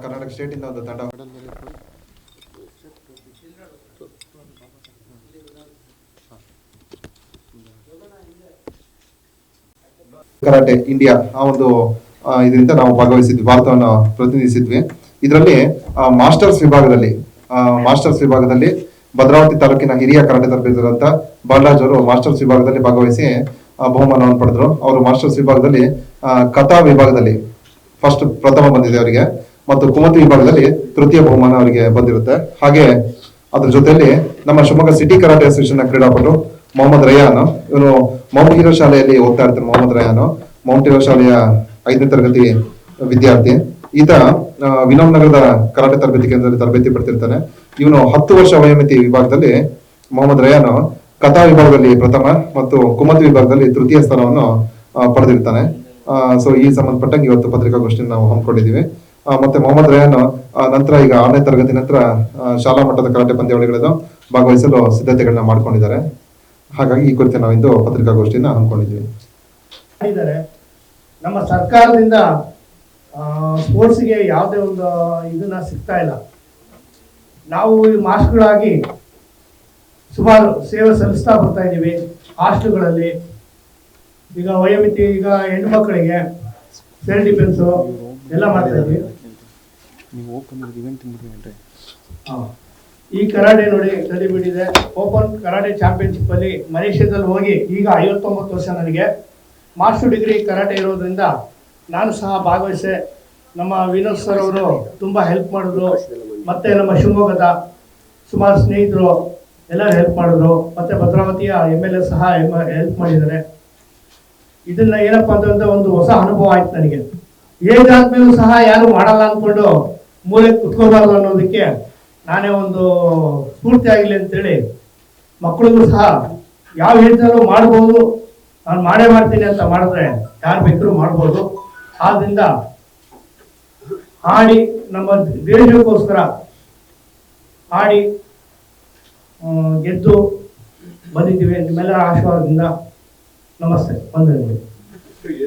ಕರ್ನಾಟಕ ಸ್ಟೇಟಿಂದ ಒಂದು ತಂಡ karate India ಆ ಒಂದು ಇದರಿಂದ ನಾವು ಭಾಗವಹಿಸಿದ್ವಿ, ಭಾರತವನ್ನು ಪ್ರತಿನಿಧಿಸಿದ್ವಿ. ಇದರಲ್ಲಿ ಮಾಸ್ಟರ್ಸ್ ವಿಭಾಗದಲ್ಲಿ ಭದ್ರಾವತಿ ತಾಲೂಕಿನ ಹಿರಿಯ ಕರಾಟೆ ತರಬೇತಿದಾರಂತ ಬಾಲರಾಜ್ ಅವರು ಮಾಸ್ಟರ್ಸ್ ವಿಭಾಗದಲ್ಲಿ ಭಾಗವಹಿಸಿ ಬಹುಮಾನವನ್ನು ಪಡೆದರು. ಅವರು ಮಾಸ್ಟರ್ಸ್ ವಿಭಾಗದಲ್ಲಿ ಕಥಾ ವಿಭಾಗದಲ್ಲಿ ಪ್ರಥಮ ಬಂದಿದೆ ಅವರಿಗೆ, ಮತ್ತು ಕುಮತಿ ವಿಭಾಗದಲ್ಲಿ ತೃತೀಯ ಬಹುಮಾನ ಅವರಿಗೆ ಬಂದಿರುತ್ತೆ. ಹಾಗೆ ಅದ್ರ ಜೊತೆಯಲ್ಲಿ ನಮ್ಮ ಶಿವಮೊಗ್ಗ ಸಿಟಿ ಕರಾಟೆ ಅಸೋಸಿಯೇಷನ್ ಕ್ರೀಡಾಪಟು ಮೊಹಮ್ಮದ್ ರಯಾನ್, ಇವನು ಮೌಂಟ್ ಹೀರೋ ಶಾಲೆಯಲ್ಲಿ ಓದ್ತಾ ಇರ್ತಾನೆ. ಮೊಹಮ್ಮದ್ ರಯಾನ್ ಮೌಂಟ್ ಹೀರೋ ಶಾಲೆಯ 5ನೇ ತರಗತಿ ವಿದ್ಯಾರ್ಥಿ. ಈತ ವಿನೋದ್ ನಗರದ ಕರಾಟೆ ತರಬೇತಿ ಕೇಂದ್ರದಲ್ಲಿ ತರಬೇತಿ ಪಡ್ತಿರ್ತಾನೆ. ಇವನು 10 ವರ್ಷ ವಯೋಮಿತಿ ವಿಭಾಗದಲ್ಲಿ ಮೊಹಮ್ಮದ್ ರಯಾನ್ ಕಥಾ ವಿಭಾಗದಲ್ಲಿ ಪ್ರಥಮ ಮತ್ತು ಕುಮತಿ ವಿಭಾಗದಲ್ಲಿ ತೃತೀಯ ಸ್ಥಾನವನ್ನು ಪಡೆದಿರ್ತಾನೆ. ಸೊ ಈ ಸಂಬಂಧಪಟ್ಟಂಗೆ ಇವತ್ತು ಪತ್ರಿಕಾಗೋಷ್ಠಿಯನ್ನು ನಾವು ಹಮ್ಮಿಕೊಂಡಿದ್ದೀವಿ. ಮತ್ತೆ ಮೊಹಮ್ಮದ್ ರಯಾನ್ ನಂತರ ಈಗ 6ನೇ ತರಗತಿ ನಂತರ ಶಾಲಾ ಮಟ್ಟದ ಕರಾಟೆ ಪಂದ್ಯಾವಳಿಗಳನ್ನು ಭಾಗವಹಿಸಲು ಸಿದ್ಧತೆಗಳನ್ನ ಮಾಡ್ಕೊಂಡಿದ್ದಾರೆ. ಹಾಗಾಗಿ ಈ ಕುರಿತು ನಾವು ಇಂದು ಪತ್ರಿಕಾಗೋಷ್ಠಿಯನ್ನು ಹಮ್ಮಿಕೊಂಡಿದ್ದೀವಿ. ನಮ್ಮ ಸರ್ಕಾರದಿಂದ ಸ್ಪೋರ್ಟ್ಸ್ಗೆ ಯಾವುದೇ ಒಂದು ಇದನ್ನ ಸಿಗ್ತಾ ಇಲ್ಲ. ನಾವು ಮಾಸ್ಟರ್ಗಳಾಗಿ ಸುಮಾರು ಸೇವೆ ಸಲ್ಲಿಸ್ತಾ ಬರ್ತಾ ಇದ್ದೀವಿ. ಹಾಸ್ಟೆಲ್ಗಳಲ್ಲಿ ಈಗ ವಯೋಮಿತಿ, ಈಗ ಹೆಣ್ಣು ಮಕ್ಕಳಿಗೆ ಸೆಲ್ಫ್ ಡಿಫೆನ್ಸು ಎಲ್ಲ ಮಾಡ್ತಾ ಇದ್ವಿ. ಈ ಕರಾಟೆ ನೋಡಿ ತಲೆಬಿಡಿದೆ. ಓಪನ್ ಕರಾಟೆ ಚಾಂಪಿಯನ್ಶಿಪ್ ಅಲ್ಲಿ ಮಲೇಷ್ಯಾದಲ್ಲಿ ಹೋಗಿ ಈಗ 59 ವರ್ಷ ನನಗೆ ಮಾಸ್ಟರ್ ಡಿಗ್ರಿ ಕರಾಟೆ ಇರೋದ್ರಿಂದ ನಾನು ಸಹ ಭಾಗವಹಿಸಿ ನಮ್ಮ ವಿನೋದ್ ಸರ್ ಅವರು ತುಂಬ ಹೆಲ್ಪ್ ಮಾಡಿದ್ರು. ಮತ್ತೆ ನಮ್ಮ ಶಿವಮೊಗ್ಗದ ಸುಮಾರು ಸ್ನೇಹಿತರು ಎಲ್ಲರೂ ಹೆಲ್ಪ್ ಮಾಡಿದ್ರು. ಮತ್ತೆ ಭದ್ರಾವತಿಯ MLA ಸಹ ಹೆಲ್ಪ್ ಮಾಡಿದ್ದಾರೆ. ಇದನ್ನ ಏನಪ್ಪಾ ಅಂತಂದ್ರೆ ಒಂದು ಹೊಸ ಅನುಭವ ಆಯ್ತು ನನಗೆ. ಏಜ್ ಆದ್ಮೇಲೂ ಸಹ ಯಾರು ಮಾಡಲ್ಲ ಅಂದ್ಕೊಂಡು ಮೂಲೆ ಕುತ್ಕೋಬಾರ್ದು ಅನ್ನೋದಕ್ಕೆ ನಾನೇ ಒಂದು ಸ್ಫೂರ್ತಿ ಆಗಿಲ್ಲ ಅಂತೇಳಿ ಮಕ್ಕಳಿಗೂ ಸಹ ಯಾವ ಏಜ್ನಲ್ಲೂ ಮಾಡ್ಬೋದು, ನಾನು ಮಾಡೇ ಮಾಡ್ತೀನಿ ಅಂತ ಮಾಡಿದ್ರೆ ಯಾರು ಬೇಕಾದ್ರೂ ಮಾಡ್ಬೋದು. ಆದ್ರಿಂದ ಆಡಿ ನಮ್ಮ ದೇಶಕ್ಕೋಸ್ಕರ ಆಡಿ ಗೆದ್ದು ಬಂದಿದ್ದೀವಿ. ನಿಮ್ಮೆಲ್ಲರ ಆಶೀರ್ವಾದದಿಂದ. ನಮಸ್ತೆ, ವಂದನೆಗಳು.